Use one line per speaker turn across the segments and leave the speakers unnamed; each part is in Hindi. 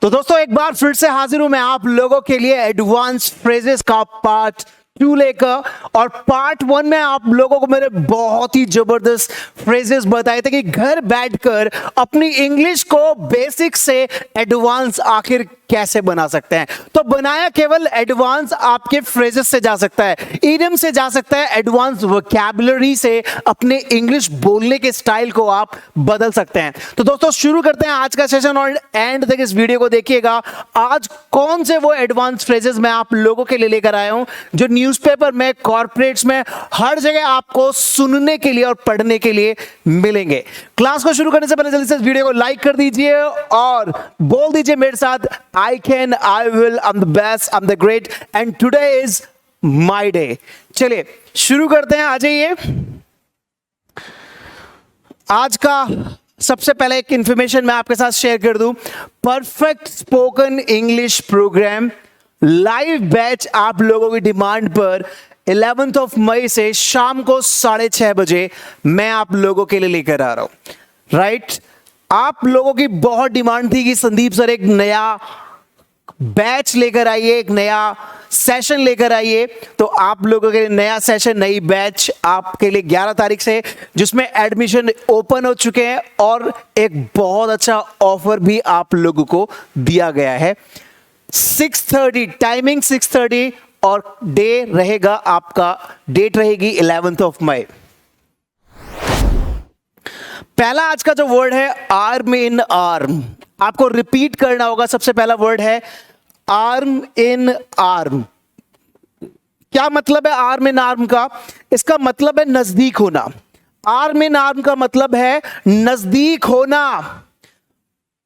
तो दोस्तों एक बार फिर से हाजिर हूं मैं आप लोगों के लिए एडवांस फ्रेजेस का पार्ट 2 लेकर। और पार्ट 1 में आप लोगों को मेरे बहुत ही जबरदस्त फ्रेजेस बताए थे कि घर बैठकर अपनी इंग्लिश को बेसिक से एडवांस आखिर कैसे बना सकते हैं। तो बनाया केवल एडवांस आपके फ्रेजेस से जा सकता है, इडियम से जा सकता है, एडवांस वोकैबुलरी से अपने इंग्लिश बोलने के स्टाइल को आप बदल सकते हैं। तो दोस्तों शुरू करते हैं आज का सेशन और एंड तक इस वीडियो को देखिएगा। आज कौन से वो एडवांस फ्रेजेस मैं आप लोगों के लिए लेकर आया हूं जो न्यूज़पेपर में, कॉर्पोरेट्स में, हर जगह आपको सुनने के लिए और पढ़ने के लिए मिलेंगे। क्लास को शुरू करने से पहले जल्दी से इस वीडियो को लाइक कर दीजिए और बोल दीजिए मेरे साथ, I can, I will, I'm the best, I'm the great, and today is my day. चलिए शुरू करते हैं। आ जाइए। आज का सबसे पहले एक इंफॉर्मेशन मैं आपके साथ शेयर कर दूं। Perfect spoken English program live batch आप लोगों की डिमांड पर 11 मई से शाम को 6:30 बजे मैं आप लोगों के लिए लेकर आ रहा हूं। राइट, आप लोगों की बहुत डिमांड थी कि संदीप सर एक नया बैच लेकर आइए, एक नया सेशन लेकर आइए। तो आप लोगों के लिए नया सेशन, नई बैच आपके लिए 11 तारीख से, जिसमें एडमिशन ओपन हो चुके हैं और एक बहुत अच्छा ऑफर भी आप लोगों को दिया गया है। 6:30 टाइमिंग, 6:30 और डे रहेगा आपका, डेट रहेगी 11 मई। पहला आज का जो वर्ड है आर्म इन आर्म, आपको रिपीट करना होगा। सबसे पहला वर्ड है आर्म इन आर्म। क्या मतलब है आर्म इन आर्म का? इसका मतलब है नजदीक होना। आर्म इन आर्म का मतलब है नजदीक होना।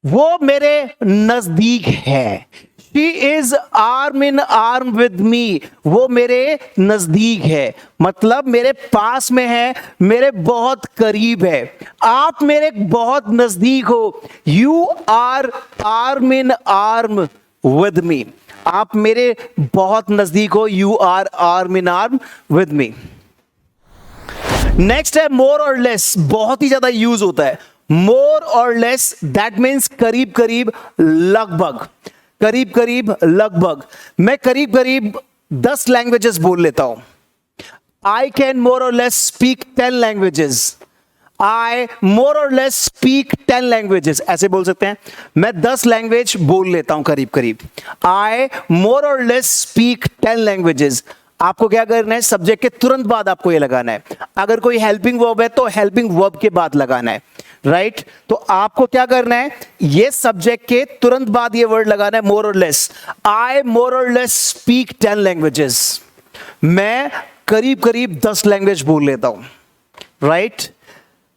वो मेरे नजदीक है। She is arm in arm with me. वो मेरे नजदीक है, मतलब मेरे पास में है, मेरे बहुत करीब है। आप मेरे बहुत नजदीक हो। You are arm in arm with me. आप मेरे बहुत नजदीक हो। You are arm in arm with me. Next है more or less, बहुत ही ज्यादा यूज होता है। More or less, that means करीब करीब, लगभग। करीब करीब, लगभग। मैं करीब करीब 10 लैंग्वेजेस बोल लेता हूं। I can more or less speak 10 languages. I more or less speak 10 languages. ऐसे बोल सकते हैं, मैं 10 लैंग्वेज बोल लेता हूं करीब करीब। I more or less speak 10 languages. आपको क्या करना है? सब्जेक्ट के तुरंत बाद आपको ये लगाना है। अगर कोई हेल्पिंग वर्ब है तो हेल्पिंग वर्ब के बाद लगाना है। राइट, तो आपको क्या करना है? ये सब्जेक्ट के तुरंत बाद ये वर्ड लगाना है, मोर और लेस। आई मोर और लेस स्पीक 10 लैंग्वेजेस। मैं करीब करीब 10 लैंग्वेज बोल लेता हूं। राइट,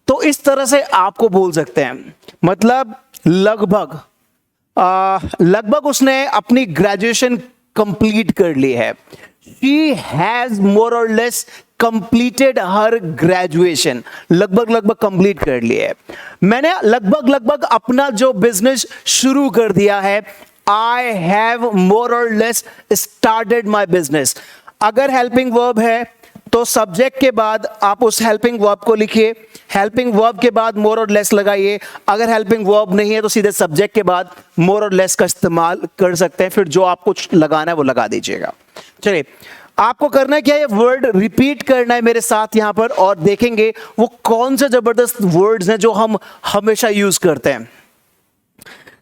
तो इस तरह से आपको बोल सकते हैं, मतलब लगभग। लगभग उसने अपनी ग्रेजुएशन कंप्लीट कर ली है। She has more or less completed her graduation. लगभग लगभग कंप्लीट कर लिया है। मैंने लगभग लगभग अपना जो बिजनेस शुरू कर दिया है। I have more or less started my business. अगर हेल्पिंग वर्ब है तो सब्जेक्ट के बाद आप उस हेल्पिंग वर्ब को लिखिए। हेल्पिंग वर्ब के बाद मोर और लेस लगाइए। अगर हेल्पिंग वर्ब नहीं है तो सीधे सब्जेक्ट के बाद मोर और लेस का इस्तेमाल कर सकते हैं। फिर जो आपको लगाना है वो लगा दीजिएगा। चलिए, आपको करना है क्या? ये वर्ड रिपीट करना है मेरे साथ यहां पर, और देखेंगे वो कौन से जबरदस्त वर्ड्स हैं जो हम हमेशा यूज करते हैं।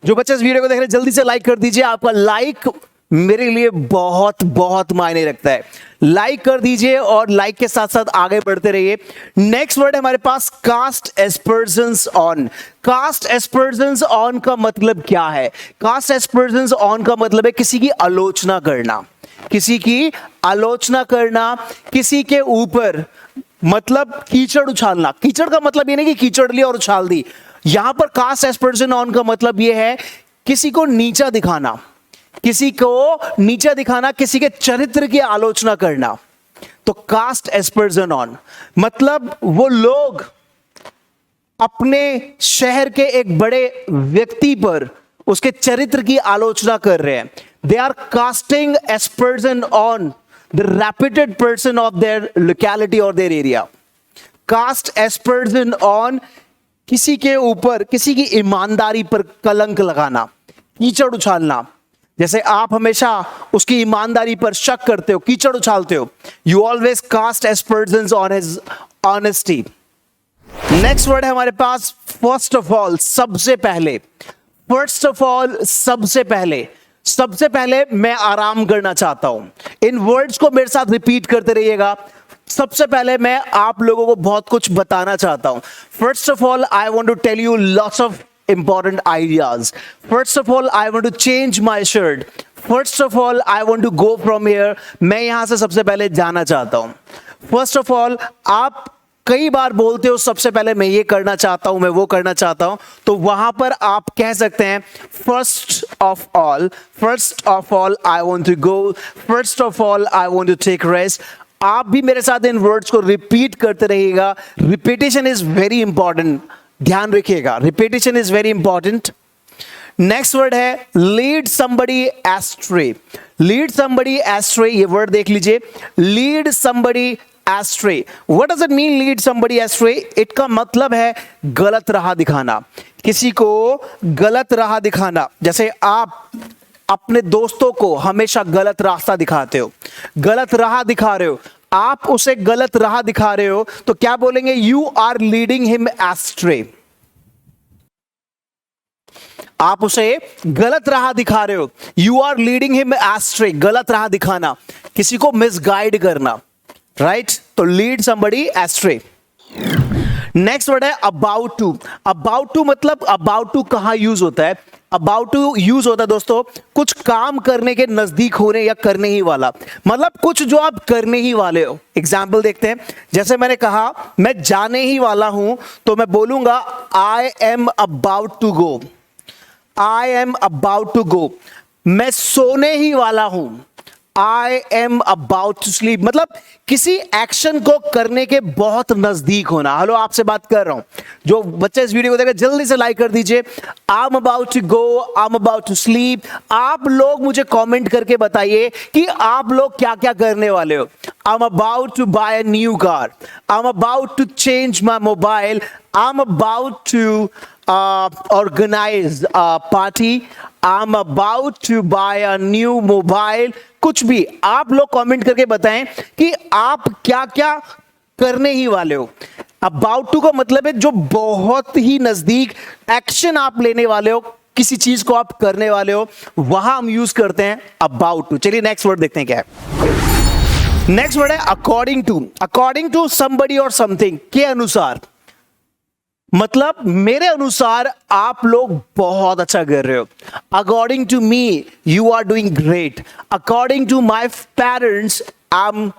जो बच्चे इस वीडियो को देख रहे हैं जल्दी से लाइक कर दीजिए। आपका लाइक मेरे लिए बहुत बहुत मायने रखता है। लाइक कर दीजिए और लाइक के साथ साथ आगे बढ़ते रहिए। नेक्स्ट वर्ड है हमारे पास cast aspersions on. Cast aspersions on का मतलब क्या है? कास्ट एस्पर्जन्स ऑन का मतलब है किसी की आलोचना करना। किसी की आलोचना करना, किसी के ऊपर, मतलब कीचड़ उछालना। कीचड़ का मतलब ये नहीं कि कीचड़ ली और उछाल दी। यहां पर कास्ट एस्पर्जन ऑन का मतलब ये है किसी को नीचा दिखाना। किसी को नीचा दिखाना, किसी के चरित्र की आलोचना करना। तो कास्ट एस्पर्जन ऑन मतलब वो लोग अपने शहर के एक बड़े व्यक्ति पर उसके चरित्र की आलोचना कर रहे हैं। They are casting aspersion on the reputed person of their locality or their area. Cast aspersion on, किसी के ऊपर, किसी की ईमानदारी पर कलंक लगाना, कीचड़ उछालना, जैसे आप हमेशा उसकी ईमानदारी पर शक करते हो, कीचड़ उछालते हो। You always cast aspersions on his honesty. Next word है हमारे पास फर्स्ट ऑफ ऑल, सबसे पहले। फर्स्ट ऑफ ऑल, सबसे पहले। सबसे पहले मैं आराम करना चाहता हूं। इन वर्ड्स को मेरे साथ रिपीट करते रहिएगा। सबसे पहले मैं आप लोगों को बहुत कुछ बताना चाहता हूं। First of all, I want to tell you lots of important ideas. First of all, I want to change my shirt. First of all, I want to go from here. मैं यहां से सबसे पहले जाना चाहता हूं। First of all, आप कई बार बोलते हो सबसे पहले मैं ये करना चाहता हूं, मैं वो करना चाहता हूं, तो वहां पर आप कह सकते हैं first of all, first of all I want to go, first of all I want to take rest. आप भी मेरे साथ इन वर्ड्स को रिपीट करते रहिएगा। रिपीटेशन इज वेरी इंपॉर्टेंट, ध्यान रखिएगा, repetition is very important. Next word है lead somebody astray. Lead somebody astray, ये वर्ड देख लीजिए, lead somebody astray. What does it mean lead somebody astray? It का मतलब है गलत राह दिखाना, किसी को गलत राह दिखाना। जैसे आप अपने दोस्तों को हमेशा गलत रास्ता दिखाते हो, गलत राह दिखा रहे हो, आप उसे गलत राह दिखा रहे हो, तो क्या बोलेंगे? You are leading him astray. आप उसे गलत राह दिखा रहे हो, you are leading him astray. गलत राह दिखाना, किसी को मिसगाइड करना, राइट? तो lead somebody astray. Next word है अबाउट टू। अबाउट टू मतलब अबाउट टू कहां यूज होता है? अबाउट टू यूज होता है दोस्तों कुछ काम करने के नजदीक होने या करने ही वाला, मतलब कुछ जो आप करने ही वाले हो। एग्जाम्पल देखते हैं, जैसे मैंने कहा मैं जाने ही वाला हूं, तो मैं बोलूंगा I am about to go. I am about to go. मैं सोने ही वाला हूं, I am about to sleep. मतलब किसी एक्शन को करने के बहुत नजदीक होना। हेलो, आपसे बात कर रहा हूं, जो बच्चे इस वीडियो को देखें जल्दी से लाइक कर दीजिए। I am about to go, I am about to sleep. आप लोग मुझे कमेंट करके बताइए कि आप लोग क्या क्या करने वाले हो। I am about to buy a new car, I am about to change my mobile, I am about to organise party, I am about to buy a new mobile. कुछ भी आप लोग कमेंट करके बताएं कि आप क्या क्या करने ही वाले हो। अबाउट टू का मतलब है जो बहुत ही नजदीक एक्शन आप लेने वाले हो, किसी चीज को आप करने वाले हो, वहां हम यूज करते हैं अबाउट टू। चलिए नेक्स्ट वर्ड देखते हैं क्या है। नेक्स्ट वर्ड है according to. According to somebody और समथिंग के अनुसार, मतलब मेरे अनुसार आप लोग बहुत अच्छा कर रहे हो। According to me you are doing great. According to my parents I am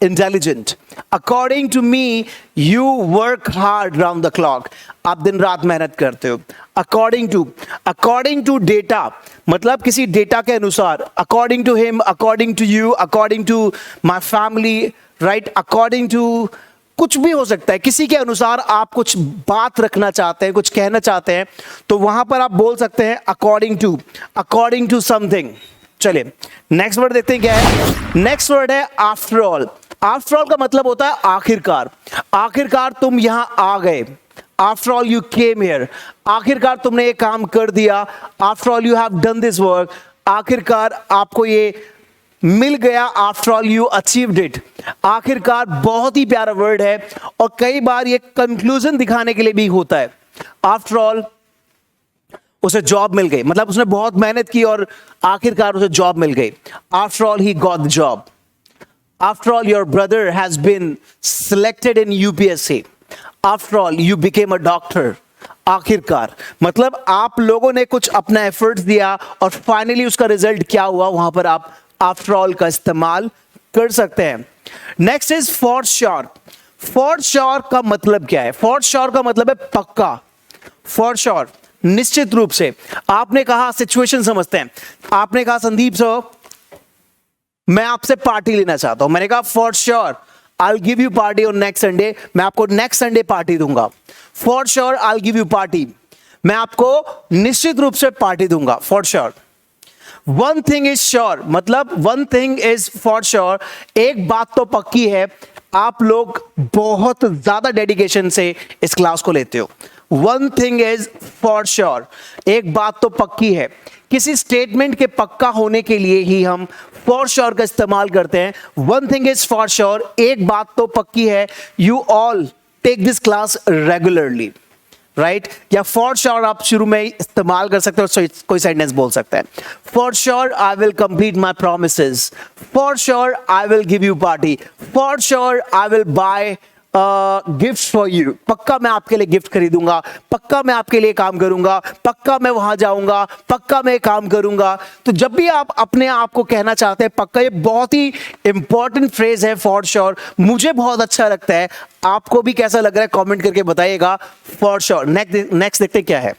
intelligent. According to me you work hard round the clock. आप दिन रात मेहनत करते हो। अकॉर्डिंग टू डेटा, मतलब किसी डेटा के अनुसार। According to him, according to you, according to my family, right? According to कुछ भी हो सकता है, किसी के अनुसार आप कुछ बात रखना चाहते हैं, कुछ कहना चाहते हैं, तो वहां पर आप बोल सकते हैं अकॉर्डिंग टू समथिंग। चलिए नेक्स्ट वर्ड देखते हैं क्या है। नेक्स्ट वर्ड है आफ्टर ऑल। आफ्टर ऑल का मतलब होता है आखिरकार। आखिरकार तुम यहां आ गए, after all you came here. आखिरकार तुमने ये काम कर दिया, after all you have done this work. आखिरकार आपको ये मिल गया, after all you achieved it. आखिरकार बहुत ही प्यारा वर्ड है और कई बार ये कंक्लूजन दिखाने के लिए भी होता है। आफ्टर ऑल उसे जॉब मिल गई, मतलब उसने बहुत मेहनत की और आखिरकार उसे जॉब मिल गई। After all he got the job. After all your brother has been selected in UPSC. After all you became a doctor. आखिरकार मतलब आप लोगों ने कुछ अपना एफर्ट्स दिया और फाइनली उसका रिजल्ट क्या हुआ, वहां पर आप आफ्टर ऑल का इस्तेमाल कर सकते हैं। Next is for sure. For sure का मतलब क्या है? फॉर श्योर का मतलब है पक्का। फॉर श्योर निश्चित रूप से। आपने कहा, सिचुएशन समझते हैं, आपने कहा संदीप सर मैं आपसे पार्टी लेना चाहता हूं। मैंने कहा for sure I will give you party on next Sunday. मैं आपको नेक्स्ट संडे पार्टी दूंगा। For sure I will give you party. मैं आपको निश्चित रूप से पार्टी दूंगा, for sure. One thing is sure, मतलब one thing is for sure, एक बात तो पक्की है, आप लोग बहुत ज्यादा डेडिकेशन से इस क्लास को लेते हो। One thing is for sure, एक बात तो पक्की है। किसी स्टेटमेंट के पक्का होने के लिए ही हम फॉर श्योर का इस्तेमाल करते हैं। One thing is for sure, एक बात तो पक्की है, you all take this class regularly, right? या फॉर श्योर आप शुरू में इस्तेमाल कर सकते हो, कोई सेंटेंस बोल सकता है। For sure I will complete my promises, for sure I will give you party, for sure I will buy gift for you, पक्का मैं आपके लिए गिफ्ट खरीदूंगा, पक्का मैं आपके लिए काम करूंगा, पक्का मैं वहां जाऊंगा, पक्का मैं काम करूंगा। तो जब भी आप अपने आप को कहना चाहते हैं पक्का, ये बहुत ही इंपॉर्टेंट फ्रेज है फॉर श्योर। मुझे बहुत अच्छा लगता है, आपको भी कैसा लग रहा है कमेंट करके बताइएगा। For sure. नेक्स्ट देखते क्या है।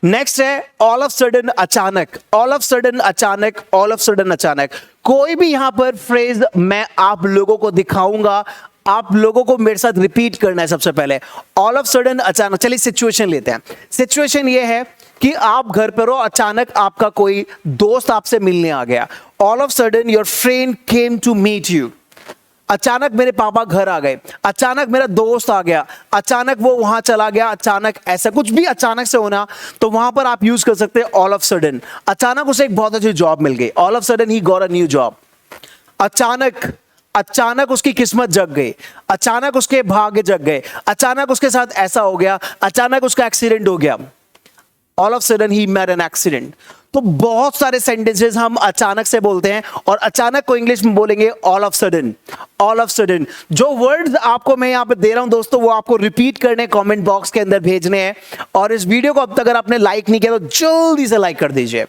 नेक्स्ट है ऑल ऑफ सडन, अचानक। ऑल ऑफ सडन, अचानक, ऑल ऑफ सडन, अचानक। कोई भी यहां पर फ्रेज मैं आप लोगों को दिखाऊंगा, आप लोगों को मेरे साथ रिपीट करना है। सबसे पहले ऑल ऑफ सडन, अचानक। चलिए सिचुएशन लेते हैं। सिचुएशन ये है कि आप घर पर हो, अचानक आपका कोई दोस्त आपसे मिलने आ गया। All of sudden your friend came to meet you. अचानक मेरे पापा घर आ गए, अचानक मेरा दोस्त आ गया, अचानक वो वहां चला गया, अचानक ऐसा कुछ भी अचानक से होना, तो वहां पर आप यूज कर सकते हैं ऑल ऑफ सडन। अचानक उसे एक बहुत अच्छी जॉब मिल गई, all of sudden he got a new job. अचानक उसकी किस्मत जग गई, अचानक उसके भाग्य जग गए, अचानक उसके साथ ऐसा हो गया, अचानक उसका एक्सीडेंट हो गया। All of sudden he made an accident. तो बहुत सारे सेंटेंसेस हम अचानक से बोलते हैं, और अचानक को इंग्लिश में बोलेंगे all of sudden. All of sudden. जो वर्ड्स आपको मैं यहां पे दे रहा हूं दोस्तों, वो आपको रिपीट करने कमेंट बॉक्स के अंदर भेजने हैं। और इस वीडियो को अब तक अगर आपने लाइक नहीं किया तो जल्दी से लाइक कर दीजिए।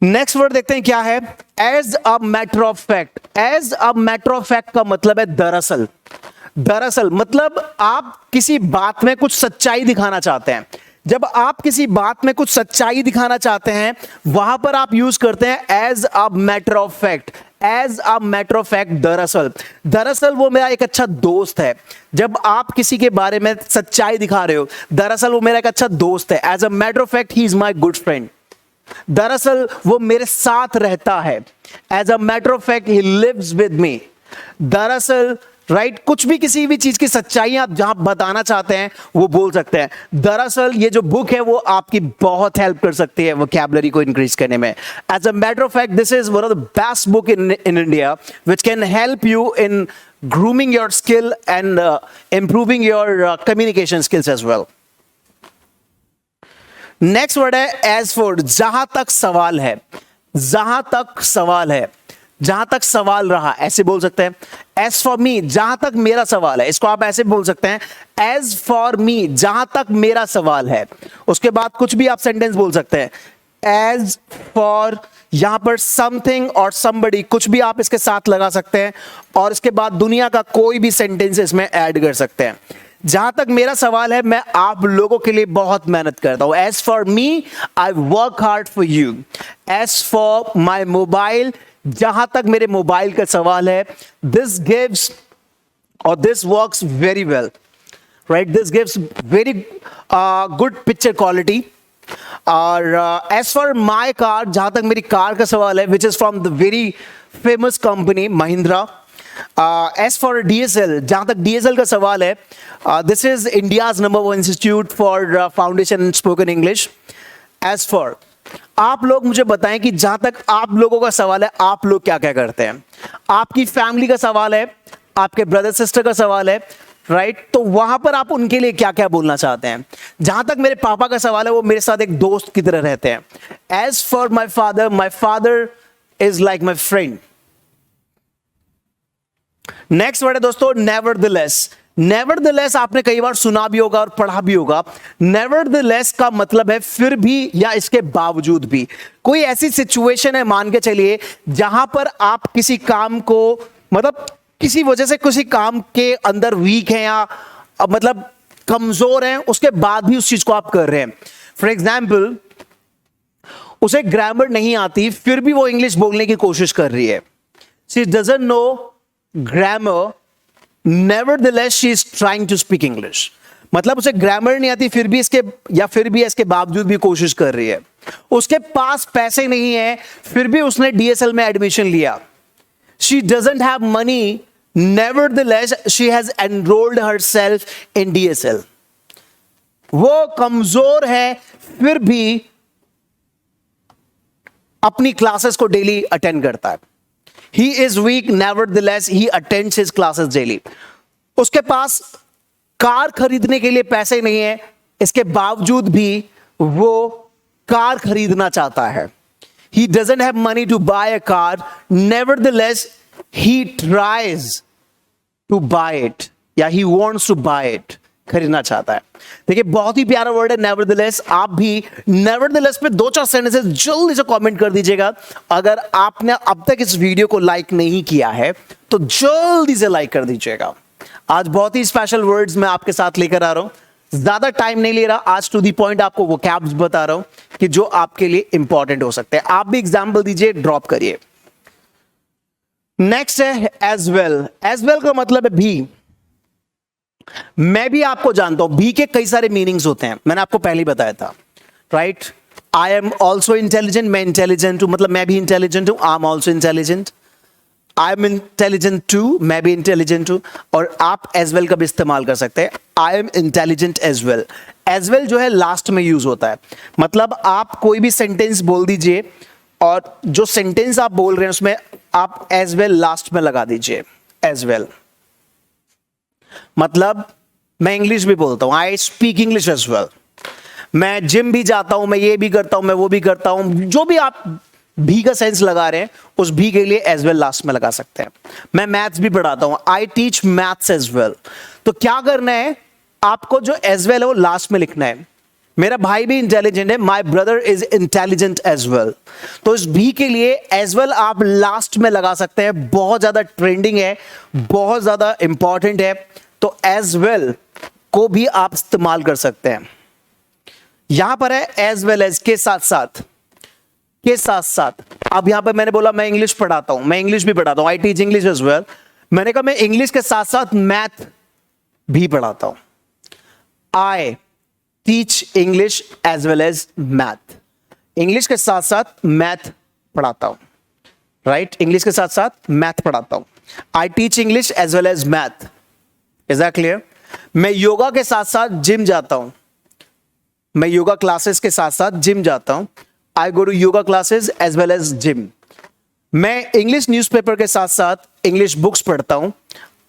नेक्स्ट वर्ड देखते हैं क्या है। As a matter of fact. As a matter of fact का मतलब है दरअसल। दरअसल मतलब आप किसी बात में कुछ सच्चाई दिखाना चाहते हैं। जब आप किसी बात में कुछ सच्चाई दिखाना चाहते हैं, वहां पर आप यूज करते हैं as a matter of fact. As a matter of fact, दरअसल। दरअसल वो मेरा एक अच्छा दोस्त है। जब आप किसी के बारे में सच्चाई दिखा रहे हो, दरअसल वो मेरा एक अच्छा दोस्त है। As a matter of fact he is my good friend. दरअसल वो मेरे साथ रहता है। As a matter of fact he lives with me. दरअसल, राइट, कुछ भी किसी भी चीज की सच्चाई आप जहां बताना चाहते हैं वो बोल सकते हैं। दरअसल ये जो बुक है वो आपकी बहुत हेल्प कर सकती है वोकैबुलरी को इंक्रीज करने में। As a matter of fact this is one of the best book in India which can help you in grooming your skill and improving your communication skills as well. Next word है एज फॉर, जहां तक सवाल है। जहां तक सवाल है, जहां तक सवाल रहा, ऐसे बोल सकते हैं। एज फॉर मी, जहां तक मेरा सवाल है, इसको आप ऐसे बोल सकते हैं। एज फॉर मी, जहां तक मेरा सवाल है। उसके बाद कुछ भी आप सेंटेंस बोल सकते हैं। एज फॉर, यहां पर समथिंग और समबडी, कुछ भी आप इसके साथ लगा सकते हैं, और इसके बाद दुनिया का कोई भी सेंटेंस इसमें ऐड कर सकते हैं। जहां तक मेरा सवाल है, मैं आप लोगों के लिए बहुत मेहनत करता हूं। As for me, I work hard for you. As for my mobile, जहां तक मेरे मोबाइल का सवाल है, दिस गिव्स और this works very well, right, this gives very good picture quality. और एज फॉर माई कार, जहां तक मेरी कार का सवाल है, which is from the very famous company Mahindra. As for DSL, जहां तक DSL का सवाल है, this is India's number 1 institute for foundation in spoken English. As for, आप लोग मुझे बताएं कि जहां तक आप लोगों का सवाल है, आप लोग क्या क्या करते हैं। आपकी फैमिली का सवाल है, आपके ब्रदर सिस्टर का सवाल है, राइट, तो वहां पर आप उनके लिए क्या क्या बोलना चाहते हैं। जहां तक मेरे पापा का सवाल है, वो मेरे साथ एक दोस्त की तरह रहते हैं। As for my father is like my friend. Next word है दोस्तों नेवरदलेस। नेवरदलेस आपने कई बार सुना भी होगा और पढ़ा भी होगा। नेवरदलेस का मतलब है फिर भी या इसके बावजूद भी। कोई ऐसी सिचुएशन है, मान के चलिए, जहां पर आप किसी काम को, मतलब किसी वजह से किसी काम के अंदर वीक हैं या मतलब कमजोर हैं, उसके बाद भी उस चीज को आप कर रहे हैं। फॉर एग्जाम्पल, उसे ग्रामर नहीं आती, फिर भी वो इंग्लिश बोलने की कोशिश कर रही है। She doesn't know grammar, nevertheless she is trying to speak English। मतलब उसे ग्रामर नहीं आती फिर भी इसके बावजूद भी कोशिश कर रही है। उसके पास पैसे नहीं है फिर भी उसने डीएसएल में एडमिशन लिया। She doesn't have money, nevertheless she has enrolled herself in DSL. वो कमजोर है फिर भी अपनी क्लासेस को डेली अटेंड करता है। He is weak, nevertheless he attends his classes daily. उसके पास कार खरीदने के लिए पैसे नहीं है, इसके बावजूद भी वो कार खरीदना चाहता है। He doesn't have money to buy a car, nevertheless he tries to buy it, या he wants to buy it, खरीदना चाहता है। देखिए बहुत ही प्यारा वर्ड है nevertheless। आप भी nevertheless पे 2-4 सेंटेंसेस जल्दी से कमेंट कर दीजिएगा। अगर आपने अब तक इस वीडियो को लाइक नहीं किया है तो जल्दी से लाइक कर दीजिएगा। आज बहुत ही स्पेशल वर्ड्स मैं आपके साथ लेकर आ रहा हूं, ज्यादा टाइम नहीं ले रहा, आज टू दी पॉइंट आपको वोकैब्स बता रहा हूं कि जो आपके लिए इंपॉर्टेंट हो सकते हैं। आप भी एग्जाम्पल दीजिए, ड्रॉप करिए। नेक्स्ट है एज वेल। एज वेल का मतलब है भी। मैं भी आपको जानता हूं भी के कई सारे मीनिंग्स होते हैं, मैंने आपको पहले ही बताया था, right. I am also intelligent, मैं इंटेलिजेंट हूं, मतलब मैं भी इंटेलिजेंट हूं। I am also intelligent. I am intelligent too, मैं भी इंटेलिजेंट हूं। और आप एज वेल का भी इस्तेमाल कर सकते हैं, I am intelligent as well. As well जो है लास्ट में यूज होता है, मतलब आप कोई भी सेंटेंस बोल दीजिए और जो सेंटेंस आप बोल रहे हैं उसमें आप एज वेल लास्ट में लगा दीजिए। एज वेल मतलब मैं इंग्लिश भी बोलता हूं, I speak English as well. मैं जिम भी जाता हूं, मैं ये भी करता हूं, मैं वो भी करता हूं। जो भी आप भी का सेंस लगा रहे हैं उस भी के लिए एज वेल लास्ट में लगा सकते हैं। मैं मैथ्स भी पढ़ाता हूं, I teach maths as well. तो क्या करना है, आपको जो एज वेल है वो लास्ट में लिखना है। मेरा भाई भी इंटेलिजेंट है, my brother is intelligent as well. तो इस भी के लिए एज वेल आप लास्ट में लगा सकते हैं। बहुत ज्यादा ट्रेंडिंग है, बहुत ज्यादा इंपॉर्टेंट है, तो एज वेल को भी आप इस्तेमाल कर सकते हैं। यहां पर है एज वेल एज के साथ साथ, के साथ साथ। अब यहां पर मैंने बोला मैं इंग्लिश पढ़ाता हूं, मैं इंग्लिश भी पढ़ाता हूं, I teach English as well. मैंने कहा मैं इंग्लिश के साथ साथ मैथ भी पढ़ाता हूं, I teach English as well as math. English के साथ साथ मैथ पढ़ाता हूं, राइट। इंग्लिश के साथ साथ मैथ पढ़ाता हूं, I teach English as well as math. Is that clear? मैं योगा के साथ साथ जिम जाता हूं, मैं योगा क्लासेस के साथ साथ जिम जाता हूं, I go to yoga classes as well as gym. मैं इंग्लिश न्यूज़पेपर के साथ साथ इंग्लिश बुक्स पढ़ता हूं,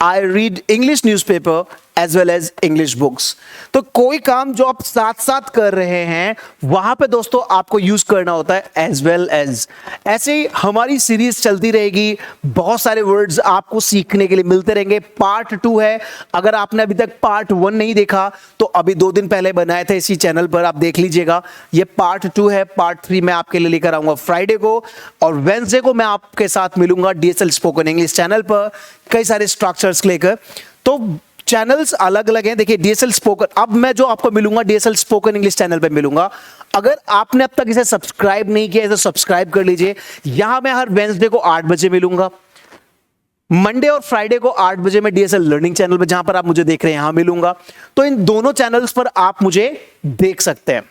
I read English newspaper as well as English books. तो कोई काम जो आप साथ साथ कर रहे हैं वहां पे दोस्तों आपको यूज करना होता है एज वेल एज। ऐसे ही हमारी सीरीज चलती रहेगी, बहुत सारे वर्ड्स आपको सीखने के लिए मिलते रहेंगे। पार्ट 2 है, अगर आपने अभी तक पार्ट 1 नहीं देखा तो अभी 2 दिन पहले बनाए थे इसी चैनल पर, आप देख लीजिएगा। ये पार्ट 2 है, पार्ट 3 मैं आपके लिए लेकर आऊंगा फ्राइडे को, और वेडनेसडे को मैं आपके साथ मिलूंगा डीएसएल स्पोकन इंग्लिश चैनल पर कई सारे स्ट्रक्चर्स लेकर। तो चैनल्स अलग अलग हैं, देखिए डीएसएल स्पोकन, अब मैं जो आपको मिलूंगा डीएसएल स्पोकन इंग्लिश चैनल पे मिलूंगा। अगर आपने अब तक इसे सब्सक्राइब नहीं किया है तो सब्सक्राइब कर लीजिए। यहां मैं हर वेडनेसडे को 8 बजे मिलूंगा, मंडे और फ्राइडे को 8 बजे मैं डीएसएल लर्निंग चैनल पे, जहां पर आप मुझे देख रहे हैं, यहां मिलूंगा। तो इन दोनों चैनल्स पर आप मुझे देख सकते हैं।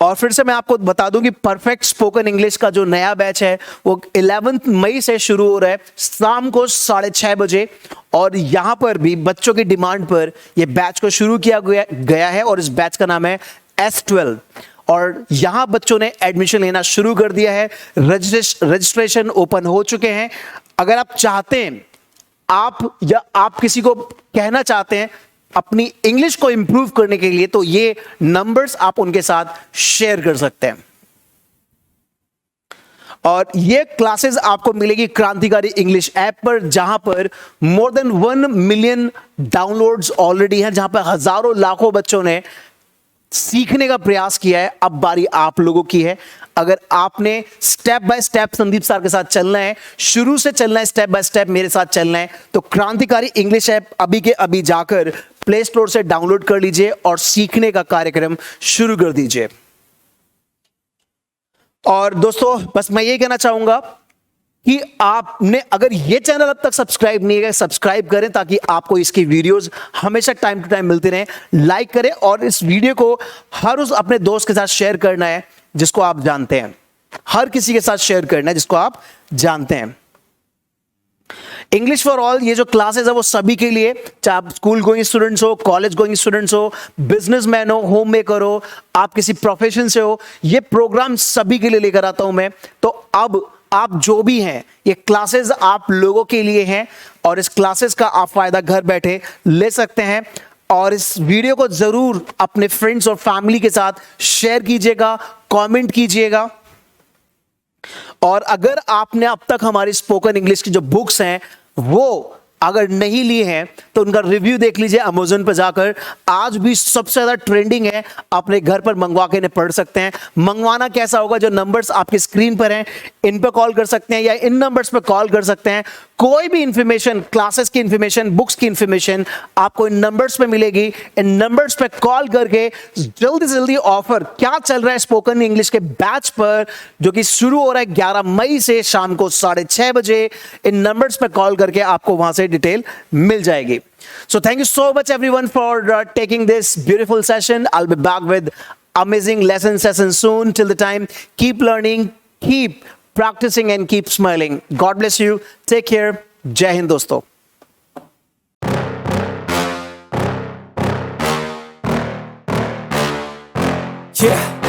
और फिर से मैं आपको बता दूं कि परफेक्ट स्पोकन इंग्लिश का जो नया बैच है वो 11 मई से शुरू हो रहा है, शाम को 6:30 बजे। और यहां पर भी बच्चों की डिमांड पर यह बैच को शुरू किया गया है, और इस बैच का नाम है S12। और यहां बच्चों ने एडमिशन लेना शुरू कर दिया है, रजिस्ट्रेशन ओपन हो चुके हैं। अगर आप चाहते हैं, आप या आप किसी को कहना चाहते हैं अपनी इंग्लिश को इंप्रूव करने के लिए, तो ये नंबर्स आप उनके साथ शेयर कर सकते हैं। और ये क्लासेस आपको मिलेगी क्रांतिकारी इंग्लिश ऐप पर, जहां पर more than 1 million downloads already हैं, जहां पर हजारों लाखों बच्चों ने सीखने का प्रयास किया है। अब बारी आप लोगों की है। अगर आपने step by step Sandeep sir के साथ चलना है, शुरू से चलना है, स्टेप बाय स्टेप मेरे साथ चलना है, तो क्रांतिकारी इंग्लिश ऐप अभी के अभी जाकर प्ले स्टोर से डाउनलोड कर लीजिए और सीखने का कार्यक्रम शुरू कर दीजिए। और दोस्तों बस मैं ये कहना चाहूंगा कि आपने अगर ये चैनल अब तक सब्सक्राइब नहीं है, सब्सक्राइब करें ताकि आपको इसकी वीडियोस हमेशा टाइम टू टाइम मिलती रहें। लाइक करें और इस वीडियो को हर उस अपने दोस्त के साथ शेयर करना है जिसको आप जानते हैं, हर किसी के साथ शेयर करना है जिसको आप जानते हैं। इंग्लिश फॉर ऑल ये जो क्लासेस है वो सभी के लिए, चाहे आप स्कूल गोइंग स्टूडेंट्स हो, कॉलेज गोइंग स्टूडेंट्स हो, बिजनेसमैन हो, होम मेकर हो, आप किसी प्रोफेशन से हो, ये प्रोग्राम सभी के लिए लेकर आता हूं मैं। तो अब आप जो भी हैं, ये क्लासेस आप लोगों के लिए हैं और इस क्लासेस का आप फायदा घर बैठे ले सकते हैं। और इस वीडियो को जरूर अपने फ्रेंड्स और फैमिली के साथ शेयर कीजिएगा, कमेंट कीजिएगा। और अगर आपने अब तक हमारी स्पोकन इंग्लिश की जो बुक्स हैं वो अगर नहीं ली हैं तो उनका रिव्यू देख लीजिए अमेज़न पर जाकर। आज भी सबसे ज्यादा ट्रेंडिंग है, अपने घर पर मंगवा के इन्हें पढ़ सकते हैं। मंगवाना कैसा होगा, जो नंबर्स आपकी स्क्रीन पर हैं इन पर कॉल कर सकते हैं या इन नंबर्स पर कॉल कर सकते हैं। कोई भी इंफॉर्मेशन, क्लासेस की इंफॉर्मेशन, बुक्स की इंफॉर्मेशन आपको इन नंबर्स पे मिलेगी। इन नंबर्स पे कॉल करके जल्दी से जल्दी ऑफर क्या चल रहा है स्पोकन इंग्लिश के बैच पर, जो कि शुरू हो रहा है 11 मई से शाम को 6:30 बजे। इन नंबर्स पे कॉल करके आपको वहां से डिटेल मिल जाएगी। So thank you so much everyone for taking this beautiful session. I'll be back with amazing lesson sessions soon. Till the time, keep learning, keep practicing and keep smiling. God bless you. Take care. Jai Hind दोस्तों.
Yeah.